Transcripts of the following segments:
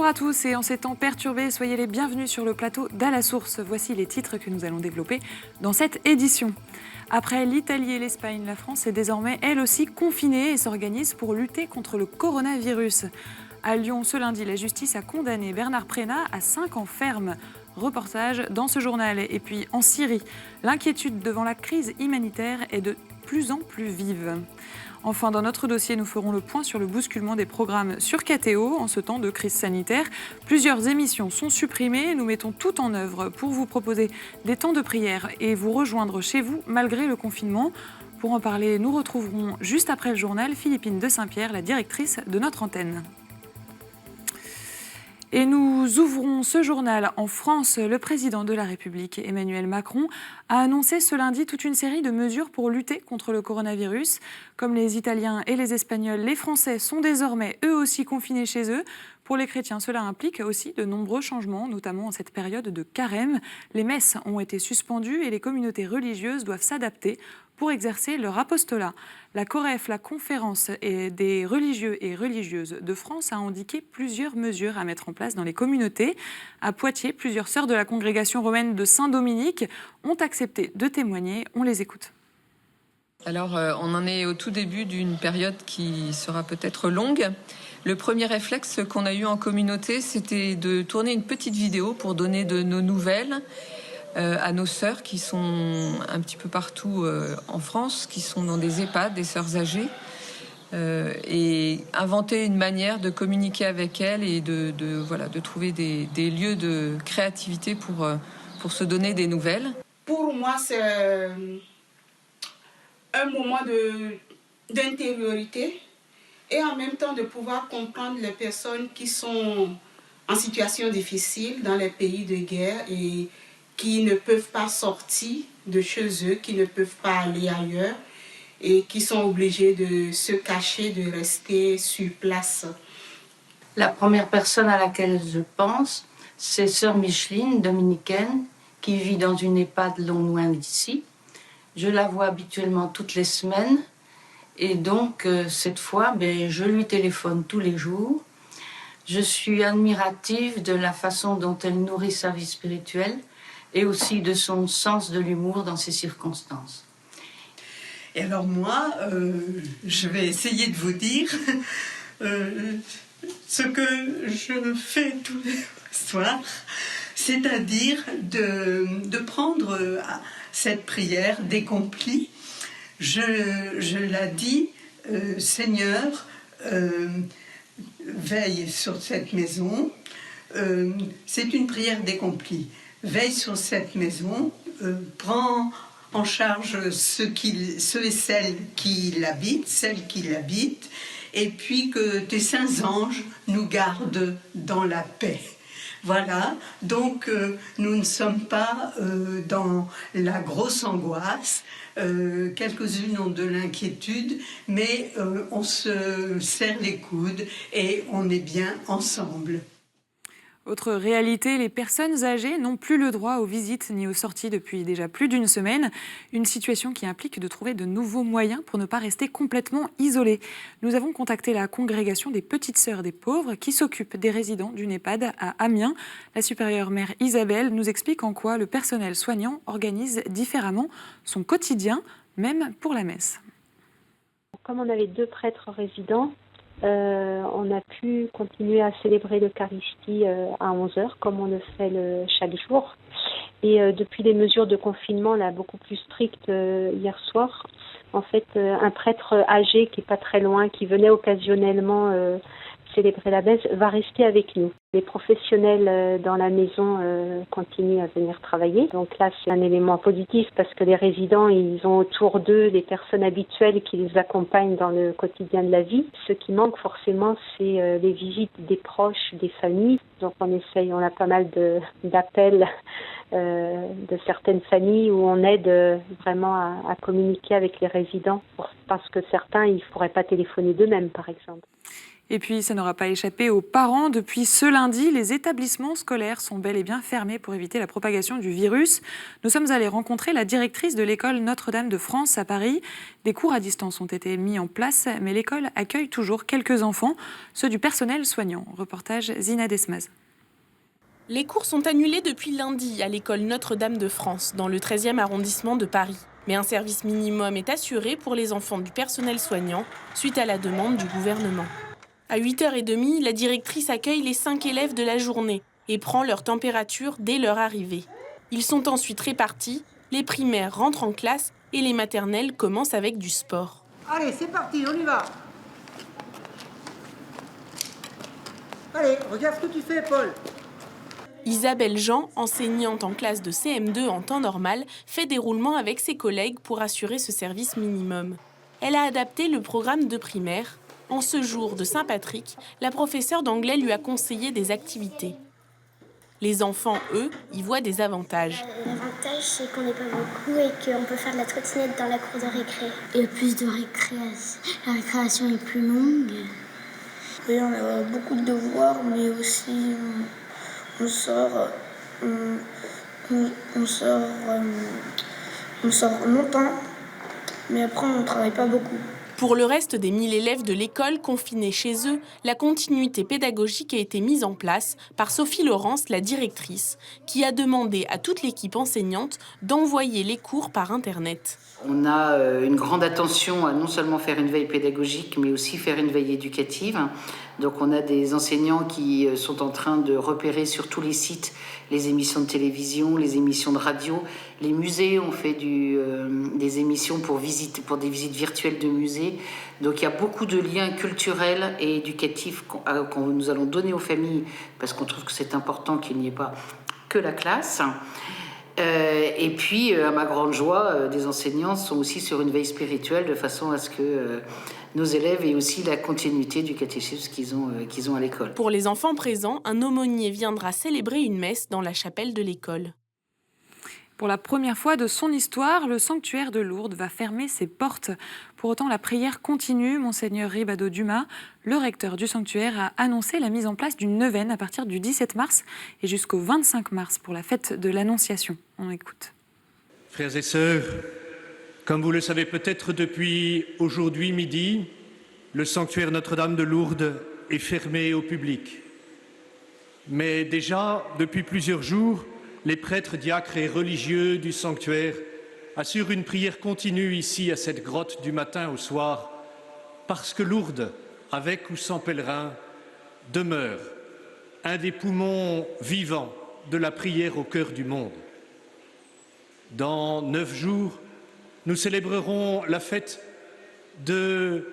Bonjour à tous et en ces temps perturbés, soyez les bienvenus sur le plateau d'À la Source. Voici les titres que nous allons développer dans cette édition. Après l'Italie et l'Espagne, la France est désormais elle aussi confinée et s'organise pour lutter contre le coronavirus. À Lyon, ce lundi, la justice a condamné Bernard Prénat à 5 ans ferme. Reportage dans ce journal. Et puis en Syrie, l'inquiétude devant la crise humanitaire est de plus en plus vive. Enfin, dans notre dossier, nous ferons le point sur le bousculement des programmes sur KTO en ce temps de crise sanitaire. Plusieurs émissions sont supprimées. Nous mettons tout en œuvre pour vous proposer des temps de prière et vous rejoindre chez vous malgré le confinement. Pour en parler, nous retrouverons juste après le journal Philippine de Saint-Pierre, la directrice de notre antenne. Et nous ouvrons ce journal en France. Le président de la République, Emmanuel Macron, a annoncé ce lundi toute une série de mesures pour lutter contre le coronavirus. Comme les Italiens et les Espagnols, les Français sont désormais eux aussi confinés chez eux. Pour les chrétiens, cela implique aussi de nombreux changements, notamment en cette période de carême. Les messes ont été suspendues et les communautés religieuses doivent s'adapter pour exercer leur apostolat. La COREF, la conférence des religieux et religieuses de France, a indiqué plusieurs mesures à mettre en place dans les communautés. À Poitiers, plusieurs sœurs de la congrégation romaine de Saint-Dominique ont accepté de témoigner. On les écoute. Alors, on en est au tout début d'une période qui sera peut-être longue. Le premier réflexe qu'on a eu en communauté, c'était de tourner une petite vidéo pour donner de nos nouvelles à nos sœurs qui sont un petit peu partout en France, qui sont dans des EHPAD, des sœurs âgées, et inventer une manière de communiquer avec elles et de trouver des lieux de créativité pour se donner des nouvelles. Pour moi, c'est un moment d'intériorité et en même temps de pouvoir comprendre les personnes qui sont en situation difficile dans les pays de guerre et qui ne peuvent pas sortir de chez eux, qui ne peuvent pas aller ailleurs et qui sont obligés de se cacher, de rester sur place. La première personne à laquelle je pense, c'est sœur Micheline, dominicaine, qui vit dans une EHPAD loin d'ici. Je la vois habituellement toutes les semaines et donc cette fois, je lui téléphone tous les jours. Je suis admirative de la façon dont elle nourrit sa vie spirituelle et aussi de son sens de l'humour dans ces circonstances. Et alors moi, je vais essayer de vous dire ce que je fais tous les soirs, c'est-à-dire de prendre cette prière d'accompli. Je la dis, Seigneur, veille sur cette maison. C'est une prière d'accompli. Veille sur cette maison, prends en charge ceux et celles qui l'habitent, et puis que tes saints anges nous gardent dans la paix. Voilà, donc nous ne sommes pas dans la grosse angoisse, quelques-unes ont de l'inquiétude, mais on se serre les coudes et on est bien ensemble. Autre réalité, les personnes âgées n'ont plus le droit aux visites ni aux sorties depuis déjà plus d'une semaine. Une situation qui implique de trouver de nouveaux moyens pour ne pas rester complètement isolés. Nous avons contacté la congrégation des Petites Sœurs des Pauvres qui s'occupe des résidents d'une EHPAD à Amiens. La supérieure mère Isabelle nous explique en quoi le personnel soignant organise différemment son quotidien, même pour la messe. Comme on avait 2 prêtres résidents, on a pu continuer à célébrer l'Eucharistie à 11h, comme on le fait chaque jour. Et depuis les mesures de confinement là, beaucoup plus strictes hier soir, en fait, un prêtre âgé qui n'est pas très loin, qui venait occasionnellement célébrer la messe, va rester avec nous. Les professionnels dans la maison continuent à venir travailler. Donc là, c'est un élément positif parce que les résidents, ils ont autour d'eux des personnes habituelles qui les accompagnent dans le quotidien de la vie. Ce qui manque forcément, c'est les visites des proches, des familles. Donc on a pas mal d'appels de certaines familles où on aide vraiment à communiquer avec les résidents parce que certains, ils ne pourraient pas téléphoner d'eux-mêmes, par exemple. Et puis, ça n'aura pas échappé aux parents. Depuis ce lundi, les établissements scolaires sont bel et bien fermés pour éviter la propagation du virus. Nous sommes allés rencontrer la directrice de l'école Notre-Dame de France à Paris. Des cours à distance ont été mis en place, mais l'école accueille toujours quelques enfants, ceux du personnel soignant. Reportage Zina Desmaz. Les cours sont annulés depuis lundi à l'école Notre-Dame de France, dans le 13e arrondissement de Paris. Mais un service minimum est assuré pour les enfants du personnel soignant, suite à la demande du gouvernement. À 8h30, la directrice accueille les 5 élèves de la journée et prend leur température dès leur arrivée. Ils sont ensuite répartis, les primaires rentrent en classe et les maternelles commencent avec du sport. Allez, c'est parti, on y va. Allez, regarde ce que tu fais, Paul. Isabelle Jean, enseignante en classe de CM2 en temps normal, fait des roulements avec ses collègues pour assurer ce service minimum. Elle a adapté le programme de primaire. En ce jour de Saint-Patrick, la professeure d'anglais lui a conseillé des activités. Les enfants, eux, y voient des avantages. L'avantage, c'est qu'on n'est pas beaucoup et qu'on peut faire de la trottinette dans la cour de récré. Il y a plus de récréation. La récréation est plus longue. Oui, on a beaucoup de devoirs, mais aussi on sort longtemps, mais après on ne travaille pas beaucoup. Pour le reste des 1000 élèves de l'école confinés chez eux, la continuité pédagogique a été mise en place par Sophie Laurence, la directrice, qui a demandé à toute l'équipe enseignante d'envoyer les cours par Internet. On a une grande attention à non seulement faire une veille pédagogique, mais aussi faire une veille éducative. Donc on a des enseignants qui sont en train de repérer sur tous les sites les émissions de télévision, les émissions de radio. Les musées ont fait des émissions pour des visites virtuelles de musées. Donc il y a beaucoup de liens culturels et éducatifs que nous allons donner aux familles, parce qu'on trouve que c'est important qu'il n'y ait pas que la classe. Et puis, à ma grande joie, des enseignants sont aussi sur une veille spirituelle, de façon à ce que nos élèves aient aussi la continuité du catéchisme qu'ils ont à l'école. Pour les enfants présents, un aumônier viendra célébrer une messe dans la chapelle de l'école. Pour la première fois de son histoire, le sanctuaire de Lourdes va fermer ses portes. Pour autant, la prière continue. Monseigneur Ribado Dumas, le recteur du sanctuaire, a annoncé la mise en place d'une neuvaine à partir du 17 mars et jusqu'au 25 mars pour la fête de l'Annonciation. On écoute. Frères et sœurs, comme vous le savez peut-être, depuis aujourd'hui midi, le sanctuaire Notre-Dame de Lourdes est fermé au public. Mais déjà, depuis plusieurs jours, les prêtres, diacres et religieux du sanctuaire assurent une prière continue ici à cette grotte du matin au soir, parce que Lourdes, avec ou sans pèlerins, demeure un des poumons vivants de la prière au cœur du monde. Dans 9 jours, nous célébrerons la fête de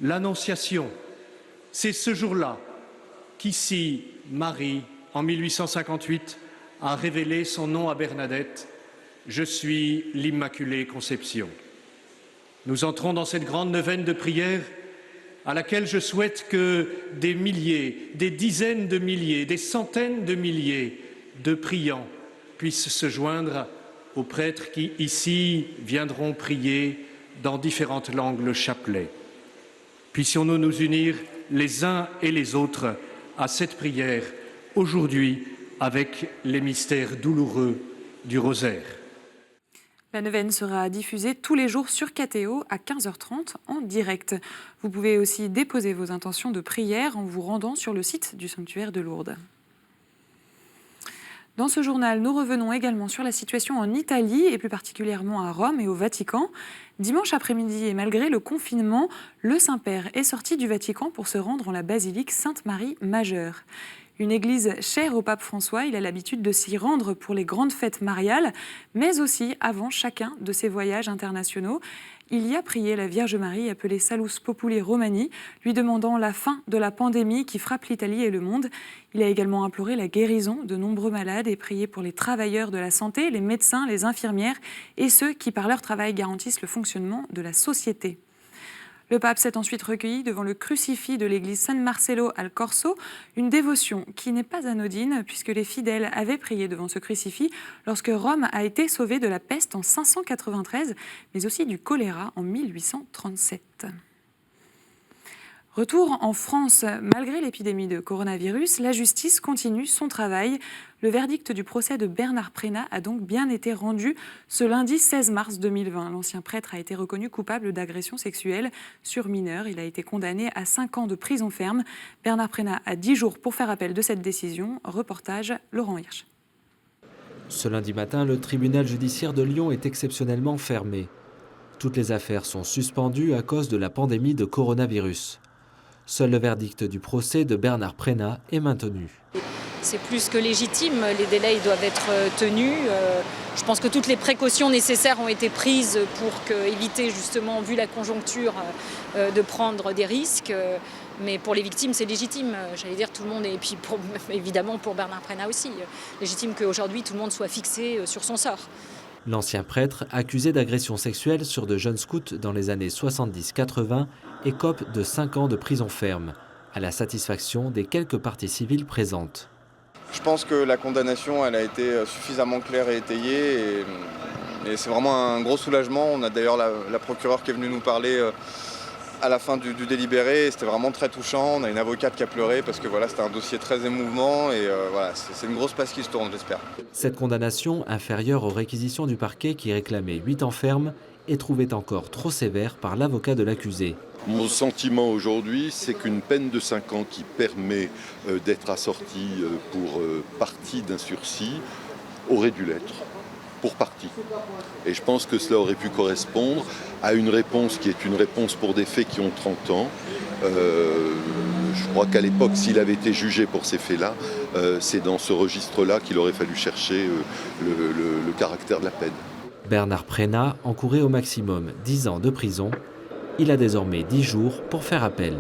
l'Annonciation. C'est ce jour-là qu'ici, Marie, en 1858, a révélé son nom à Bernadette. Je suis l'Immaculée Conception. Nous entrons dans cette grande neuvaine de prière à laquelle je souhaite que des milliers, des dizaines de milliers, des centaines de milliers de priants puissent se joindre aux prêtres qui, ici, viendront prier dans différentes langues le chapelet. Puissions-nous nous unir les uns et les autres à cette prière aujourd'hui avec les mystères douloureux du rosaire. La neuvaine sera diffusée tous les jours sur KTO à 15h30 en direct. Vous pouvez aussi déposer vos intentions de prière en vous rendant sur le site du sanctuaire de Lourdes. Dans ce journal, nous revenons également sur la situation en Italie et plus particulièrement à Rome et au Vatican. Dimanche après-midi et malgré le confinement, le Saint-Père est sorti du Vatican pour se rendre en la basilique Sainte-Marie Majeure. Une église chère au pape François, il a l'habitude de s'y rendre pour les grandes fêtes mariales, mais aussi avant chacun de ses voyages internationaux. Il y a prié la Vierge Marie, appelée Salus Populi Romani, lui demandant la fin de la pandémie qui frappe l'Italie et le monde. Il a également imploré la guérison de nombreux malades et prié pour les travailleurs de la santé, les médecins, les infirmières et ceux qui, par leur travail, garantissent le fonctionnement de la société. Le pape s'est ensuite recueilli devant le crucifix de l'église San Marcello al Corso, une dévotion qui n'est pas anodine puisque les fidèles avaient prié devant ce crucifix lorsque Rome a été sauvée de la peste en 593, mais aussi du choléra en 1837. Retour en France. Malgré l'épidémie de coronavirus, la justice continue son travail. Le verdict du procès de Bernard Prénat a donc bien été rendu ce lundi 16 mars 2020. L'ancien prêtre a été reconnu coupable d'agression sexuelle sur mineur. Il a été condamné à 5 ans de prison ferme. Bernard Prénat a 10 jours pour faire appel de cette décision. Reportage Laurent Hirsch. Ce lundi matin, le tribunal judiciaire de Lyon est exceptionnellement fermé. Toutes les affaires sont suspendues à cause de la pandémie de coronavirus. Seul le verdict du procès de Bernard Prénat est maintenu. C'est plus que légitime, les délais ils doivent être tenus. Je pense que toutes les précautions nécessaires ont été prises pour éviter justement, vu la conjoncture, de prendre des risques. Mais pour les victimes, c'est légitime, j'allais dire tout le monde, et puis évidemment pour Bernard Prénat aussi. Légitime qu'aujourd'hui tout le monde soit fixé sur son sort. L'ancien prêtre, accusé d'agression sexuelle sur de jeunes scouts dans les années 70-80, écope de 5 ans de prison ferme, à la satisfaction des quelques parties civiles présentes. Je pense que la condamnation elle a été suffisamment claire et étayée, et c'est vraiment un gros soulagement. On a d'ailleurs la procureure qui est venue nous parler à la fin du délibéré, c'était vraiment très touchant. On a une avocate qui a pleuré parce que voilà, c'était un dossier très émouvant et voilà, c'est une grosse passe qui se tourne, j'espère. Cette condamnation, inférieure aux réquisitions du parquet qui réclamait 8 ans ferme, est trouvée encore trop sévère par l'avocat de l'accusé. Mon sentiment aujourd'hui, c'est qu'une peine de 5 ans qui permet d'être assortie pour partie d'un sursis aurait dû l'être. Pour partie. Et je pense que cela aurait pu correspondre à une réponse qui est une réponse pour des faits qui ont 30 ans. Je crois qu'à l'époque, s'il avait été jugé pour ces faits-là, c'est dans ce registre-là qu'il aurait fallu chercher le caractère de la peine. Bernard Prénat encourait au maximum 10 ans de prison. Il a désormais 10 jours pour faire appel.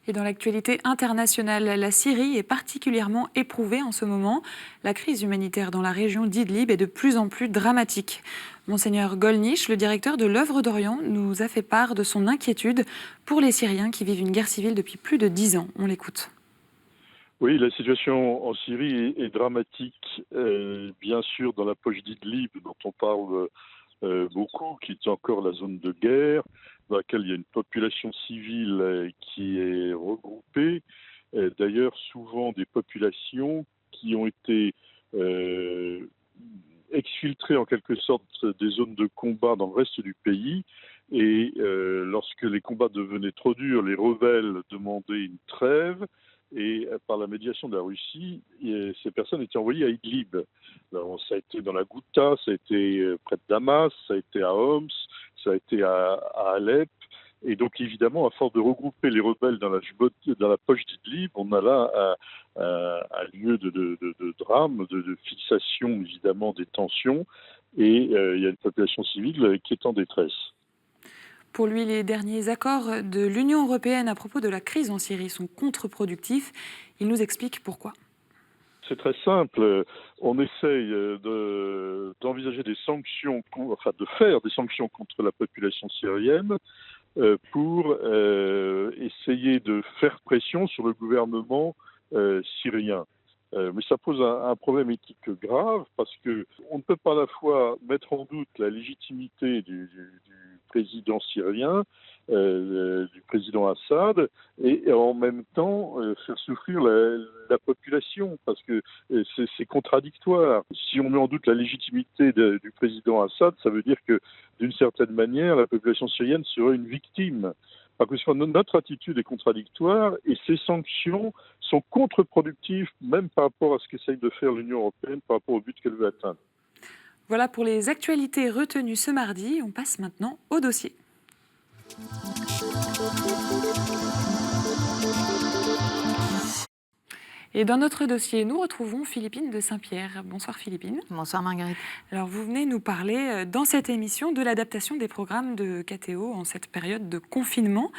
Et dans l'actualité internationale, la Syrie est particulièrement éprouvée en ce moment. La crise humanitaire dans la région d'Idlib est de plus en plus dramatique. Monseigneur Golnisch, le directeur de l'Œuvre d'Orient, nous a fait part de son inquiétude pour les Syriens qui vivent une guerre civile depuis plus de 10 ans. On l'écoute. Oui, la situation en Syrie est dramatique, bien sûr dans la poche d'Idlib dont on parle beaucoup, qui est encore la zone de guerre, dans laquelle il y a une population civile qui est regroupée. D'ailleurs, souvent des populations qui ont été exfiltrées en quelque sorte des zones de combat dans le reste du pays. Et lorsque les combats devenaient trop durs, les rebelles demandaient une trêve. Et par la médiation de la Russie, ces personnes étaient envoyées à Idlib. Alors, ça a été dans la Ghouta, ça a été près de Damas, ça a été à Homs, ça a été à Alep. Et donc évidemment, à force de regrouper les rebelles dans la poche d'Idlib, on a là un lieu de drame, de fixation évidemment des tensions. Et il y a une population civile qui est en détresse. Pour lui, les derniers accords de l'Union européenne à propos de la crise en Syrie sont contre-productifs. Il nous explique pourquoi. C'est très simple. On essaye d'envisager des sanctions, de faire des sanctions contre la population syrienne pour essayer de faire pression sur le gouvernement syrien. Mais ça pose un problème éthique grave parce qu'on ne peut pas à la fois mettre en doute la légitimité du président syrien, du président Assad, et en même temps faire souffrir la population, parce que c'est contradictoire. Si on met en doute la légitimité du président Assad, ça veut dire que d'une certaine manière, la population syrienne serait une victime. Parce que notre attitude est contradictoire et ces sanctions sont contre-productives, même par rapport à ce qu'essaye de faire l'Union européenne, par rapport au but qu'elle veut atteindre. Voilà pour les actualités retenues ce mardi. On passe maintenant au dossier. Et dans notre dossier, nous retrouvons Philippine de Saint-Pierre. Bonsoir Philippine. Bonsoir Marguerite. Alors vous venez nous parler dans cette émission de l'adaptation des programmes de KTO en cette période de confinement.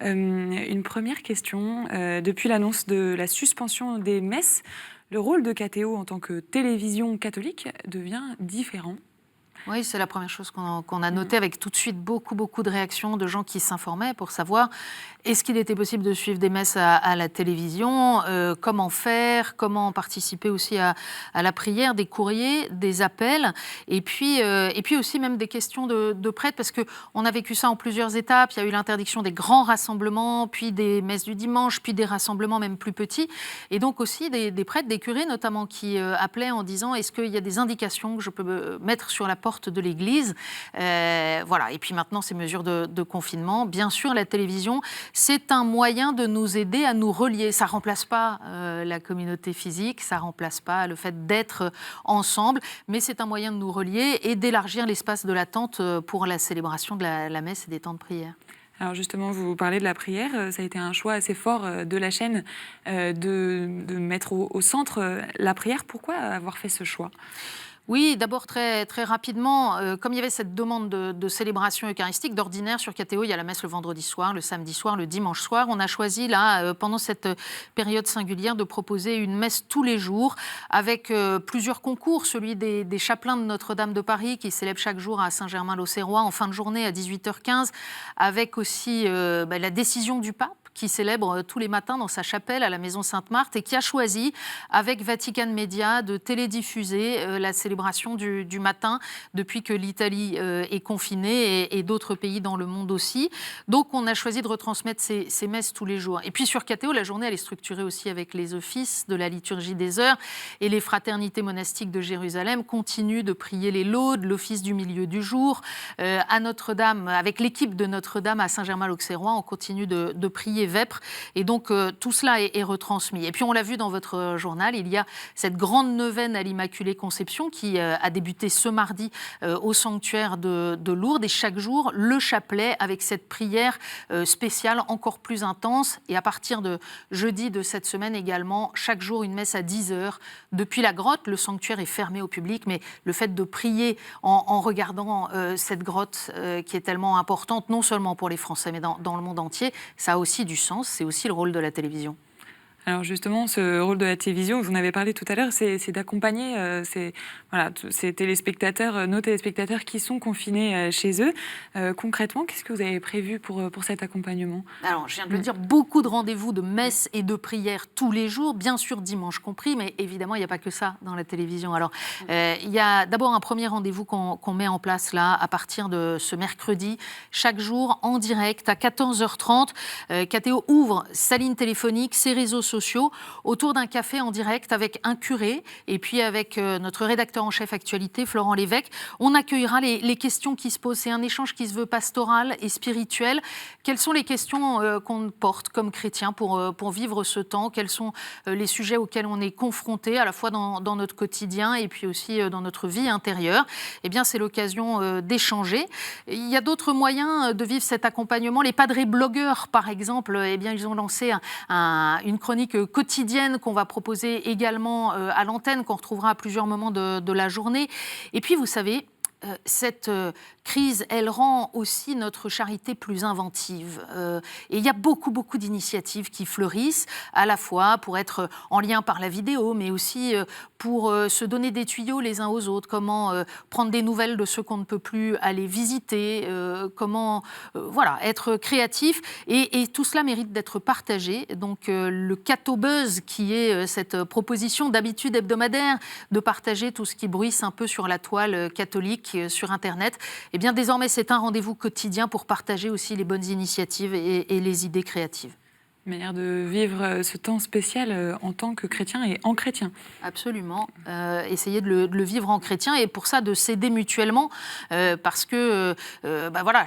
Une première question. Depuis l'annonce de la suspension des messes, le rôle de KTO en tant que télévision catholique devient différent. Oui, c'est la première chose qu'on a notée, avec tout de suite beaucoup de réactions de gens qui s'informaient pour savoir est-ce qu'il était possible de suivre des messes à la télévision, comment faire, comment participer aussi à la prière, des courriers, des appels, et puis aussi même des questions de prêtres, parce qu'on a vécu ça en plusieurs étapes. Il y a eu l'interdiction des grands rassemblements, puis des messes du dimanche, puis des rassemblements même plus petits, et donc aussi des prêtres, des curés notamment, qui appelaient en disant est-ce qu'il y a des indications que je peux mettre sur la porte de l'église, voilà. Et puis maintenant, ces mesures de confinement, bien sûr, la télévision, c'est un moyen de nous aider à nous relier. Ça ne remplace pas la communauté physique, ça ne remplace pas le fait d'être ensemble, mais c'est un moyen de nous relier et d'élargir l'espace de l'attente pour la célébration de la messe et des temps de prière. Alors justement, vous parlez de la prière, ça a été un choix assez fort de la chaîne de mettre au centre la prière. Pourquoi avoir fait ce choix ? Oui, d'abord très rapidement, comme il y avait cette demande de célébration eucharistique, d'ordinaire sur KTO, il y a la messe le vendredi soir, le samedi soir, le dimanche soir. On a choisi là, pendant cette période singulière, de proposer une messe tous les jours avec plusieurs concours, celui des chapelains de Notre-Dame de Paris qui célèbrent chaque jour à Saint-Germain-l'Auxerrois en fin de journée à 18h15, avec aussi la décision du pape, qui célèbre tous les matins dans sa chapelle à la Maison Sainte-Marthe et qui a choisi, avec Vatican Media, de télédiffuser la célébration du matin depuis que l'Italie est confinée et d'autres pays dans le monde aussi. Donc on a choisi de retransmettre ces messes tous les jours. Et puis sur KTO, la journée elle est structurée aussi avec les offices de la liturgie des heures, et les fraternités monastiques de Jérusalem continuent de prier les laudes, l'office du milieu du jour. À Notre-Dame, avec l'équipe de Notre-Dame à Saint-Germain-l'Auxerrois, on continue de prier vêpres, et donc tout cela est retransmis. Et puis on l'a vu dans votre journal, il y a cette grande neuvaine à l'Immaculée Conception qui a débuté ce mardi au sanctuaire de Lourdes, et chaque jour le chapelet avec cette prière spéciale encore plus intense, et à partir de jeudi de cette semaine également, chaque jour une messe à 10h depuis la grotte. Le sanctuaire est fermé au public, mais le fait de prier en regardant cette grotte qui est tellement importante, non seulement pour les Français mais dans le monde entier, ça a aussi du sens, c'est aussi le rôle de la télévision. Alors justement, ce rôle de la télévision, vous en avez parlé tout à l'heure, c'est d'accompagner ces téléspectateurs, nos téléspectateurs qui sont confinés chez eux. Concrètement, qu'est-ce que vous avez prévu pour cet accompagnement ? Alors, je viens de le dire, beaucoup de rendez-vous de messes et de prières tous les jours, bien sûr dimanche compris, mais évidemment, il n'y a pas que ça dans la télévision. Alors, il y a d'abord un premier rendez-vous qu'on met en place là, à partir de ce mercredi, chaque jour en direct à 14h30. KTO ouvre sa ligne téléphonique, ses réseaux sociaux, autour d'un café en direct avec un curé et puis avec notre rédacteur en chef actualité, Florent Lévesque. On accueillera les questions qui se posent. C'est un échange qui se veut pastoral et spirituel. Quelles sont les questions qu'on porte comme chrétiens pour vivre ce temps ? Quels sont les sujets auxquels on est confronté à la fois dans notre quotidien et puis aussi dans notre vie intérieure ? Eh bien, c'est l'occasion d'échanger. Il y a d'autres moyens de vivre cet accompagnement. Les padres blogueurs, par exemple, eh bien, ils ont lancé une chronique quotidienne qu'on va proposer également à l'antenne, qu'on retrouvera à plusieurs moments de la journée. Et puis, vous savez, cette crise, elle rend aussi notre charité plus inventive. Et il y a beaucoup d'initiatives qui fleurissent, à la fois pour être en lien par la vidéo, mais aussi pour se donner des tuyaux les uns aux autres, comment prendre des nouvelles de ceux qu'on ne peut plus aller visiter, comment être créatif. Et tout cela mérite d'être partagé. Donc le Catobuzz, qui est cette proposition d'habitude hebdomadaire de partager tout ce qui bruisse un peu sur la toile catholique, sur Internet, eh bien désormais c'est un rendez-vous quotidien pour partager aussi les bonnes initiatives et les idées créatives. Une manière de vivre ce temps spécial en tant que chrétien et en chrétien. Absolument. Essayer de le vivre en chrétien, et pour ça de s'aider mutuellement, parce que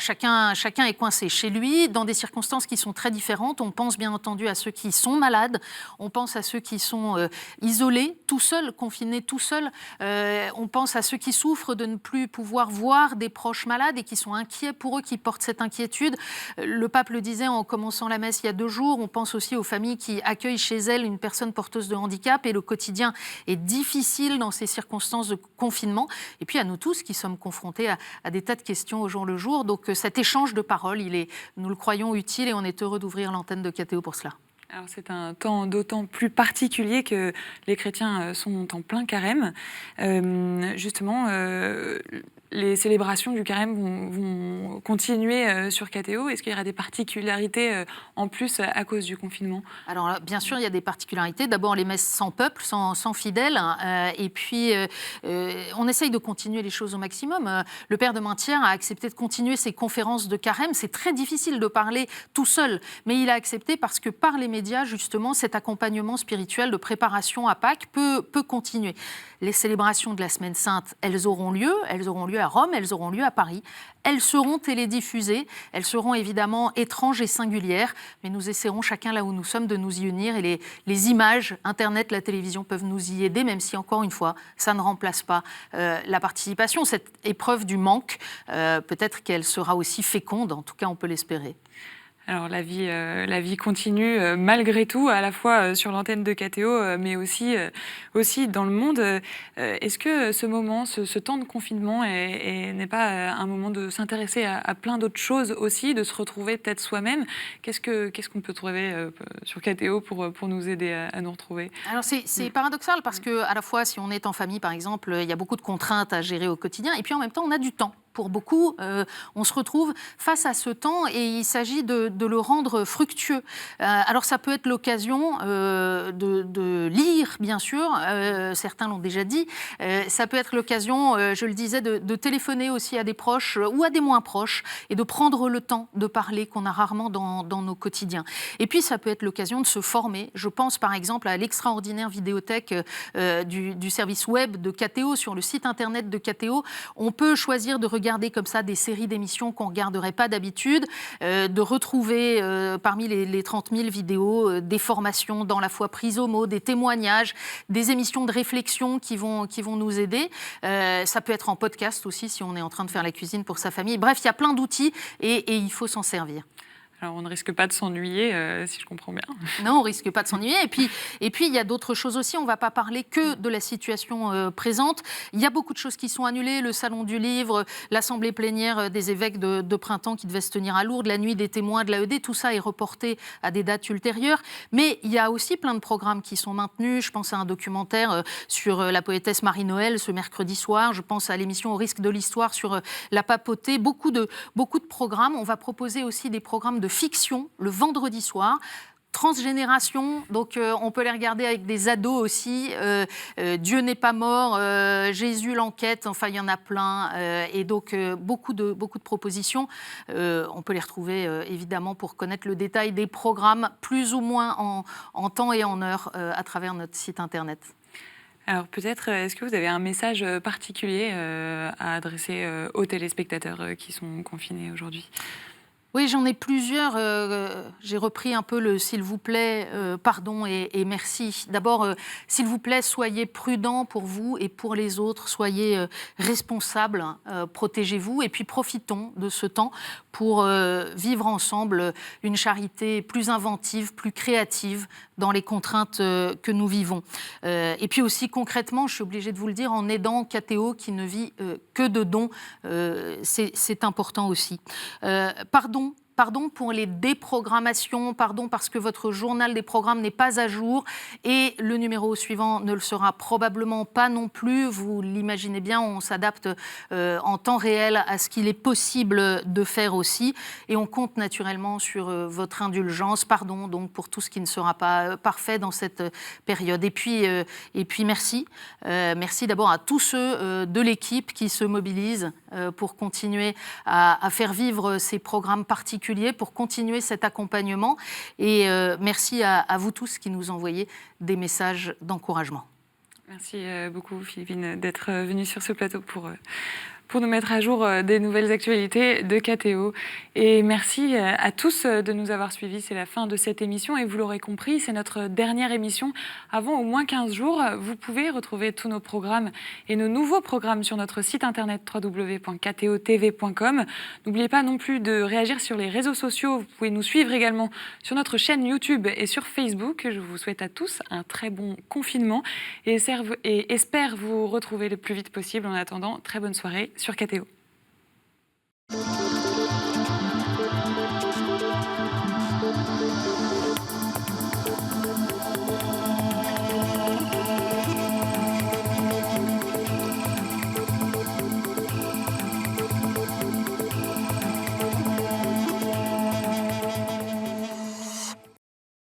chacun est coincé chez lui dans des circonstances qui sont très différentes. On pense bien entendu à ceux qui sont malades, on pense à ceux qui sont isolés, tout seuls, confinés tout seuls. On pense à ceux qui souffrent de ne plus pouvoir voir des proches malades et qui sont inquiets pour eux, qui portent cette inquiétude. Le pape le disait en commençant la messe il y a 2 jours. On pense aussi aux familles qui accueillent chez elles une personne porteuse de handicap, et le quotidien est difficile dans ces circonstances de confinement. Et puis à nous tous qui sommes confrontés à des tas de questions au jour le jour. Donc cet échange de paroles, nous le croyons utile, et on est heureux d'ouvrir l'antenne de KTO pour cela. Alors c'est un temps d'autant plus particulier que les chrétiens sont en plein carême. Justement, les célébrations du carême vont continuer sur KTO. Est-ce qu'il y aura des particularités en plus à cause du confinement? Alors là, bien sûr, il y a des particularités. D'abord, les messes sans peuple, sans fidèles. Et puis, on essaye de continuer les choses au maximum. Le père de Mainthière a accepté de continuer ses conférences de carême. C'est très difficile de parler tout seul, mais il a accepté parce que par les médias, justement, cet accompagnement spirituel de préparation à Pâques peut continuer. Les célébrations de la Semaine Sainte, elles auront lieu à Rome, elles auront lieu à Paris. Elles seront télédiffusées, elles seront évidemment étranges et singulières, mais nous essaierons chacun là où nous sommes de nous y unir et les images, Internet, la télévision peuvent nous y aider, même si encore une fois, ça ne remplace pas la participation. Cette épreuve du manque, peut-être qu'elle sera aussi féconde, en tout cas on peut l'espérer. Alors la vie continue malgré tout, à la fois sur l'antenne de KTO, mais aussi dans le monde. Est-ce que ce moment, ce temps de confinement n'est pas un moment de s'intéresser à plein d'autres choses aussi, de se retrouver peut-être soi-même? Qu'est-ce qu'on peut trouver sur KTO pour nous aider à nous retrouver? Alors c'est paradoxal parce que à la fois si on est en famille par exemple, il y a beaucoup de contraintes à gérer au quotidien et puis en même temps on a du temps. Pour beaucoup, on se retrouve face à ce temps et il s'agit de le rendre fructueux. Alors ça peut être l'occasion de lire, bien sûr, certains l'ont déjà dit. Ça peut être l'occasion, je le disais, de téléphoner aussi à des proches ou à des moins proches et de prendre le temps de parler qu'on a rarement dans nos quotidiens. Et puis ça peut être l'occasion de se former. Je pense par exemple à l'extraordinaire vidéothèque du service web de KTO sur le site internet de KTO. On peut choisir de regarder comme ça des séries d'émissions qu'on ne regarderait pas d'habitude, de retrouver parmi les 30 000 vidéos des formations dans la foi prise au mot, des témoignages, des émissions de réflexion qui vont nous aider. Ça peut être en podcast aussi si on est en train de faire la cuisine pour sa famille. Bref, il y a plein d'outils et il faut s'en servir. Alors, on ne risque pas de s'ennuyer, si je comprends bien. Non, on ne risque pas de s'ennuyer. Et puis, il y a d'autres choses aussi. On ne va pas parler que de la situation présente. Il y a beaucoup de choses qui sont annulées. Le Salon du Livre, l'Assemblée plénière des évêques de printemps qui devait se tenir à Lourdes, la Nuit des témoins de l'AED, tout ça est reporté à des dates ultérieures. Mais il y a aussi plein de programmes qui sont maintenus. Je pense à un documentaire sur la poétesse Marie-Noël ce mercredi soir. Je pense à l'émission Au risque de l'histoire sur la papauté. Beaucoup de programmes. On va proposer aussi des programmes de fiction le vendredi soir. Transgénération, donc on peut les regarder avec des ados aussi. Dieu n'est pas mort, Jésus l'enquête, enfin il y en a plein. Et donc beaucoup de propositions. On peut les retrouver évidemment pour connaître le détail des programmes plus ou moins en temps et en heure à travers notre site internet. Alors peut-être, est-ce que vous avez un message particulier à adresser aux téléspectateurs qui sont confinés aujourd'hui ? Oui, j'en ai plusieurs. J'ai repris un peu le « s'il vous plaît »,« pardon » et « merci ». D'abord, s'il vous plaît, soyez prudents pour vous et pour les autres. Soyez responsables, protégez-vous. Et puis, profitons de ce temps pour vivre ensemble une charité plus inventive, plus créative dans les contraintes que nous vivons. Et puis aussi, concrètement, je suis obligée de vous le dire, en aidant KTO qui ne vit que de dons, c'est important aussi. Pardon pour les déprogrammations, pardon parce que votre journal des programmes n'est pas à jour et le numéro suivant ne le sera probablement pas non plus. Vous l'imaginez bien, on s'adapte en temps réel à ce qu'il est possible de faire aussi et on compte naturellement sur votre indulgence. Pardon donc pour tout ce qui ne sera pas parfait dans cette période. Et puis merci. Merci d'abord à tous ceux de l'équipe qui se mobilisent pour continuer à faire vivre ces programmes particuliers, pour continuer cet accompagnement. Et merci à vous tous qui nous envoyez des messages d'encouragement. Merci beaucoup Philippine d'être venue sur ce plateau pour nous mettre à jour des nouvelles actualités de KTO. Et merci à tous de nous avoir suivis. C'est la fin de cette émission et vous l'aurez compris, c'est notre dernière émission avant au moins 15 jours. Vous pouvez retrouver tous nos programmes et nos nouveaux programmes sur notre site internet www.ktotv.com. N'oubliez pas non plus de réagir sur les réseaux sociaux. Vous pouvez nous suivre également sur notre chaîne YouTube et sur Facebook. Je vous souhaite à tous un très bon confinement et espère vous retrouver le plus vite possible. En attendant, très bonne soirée sur KTO.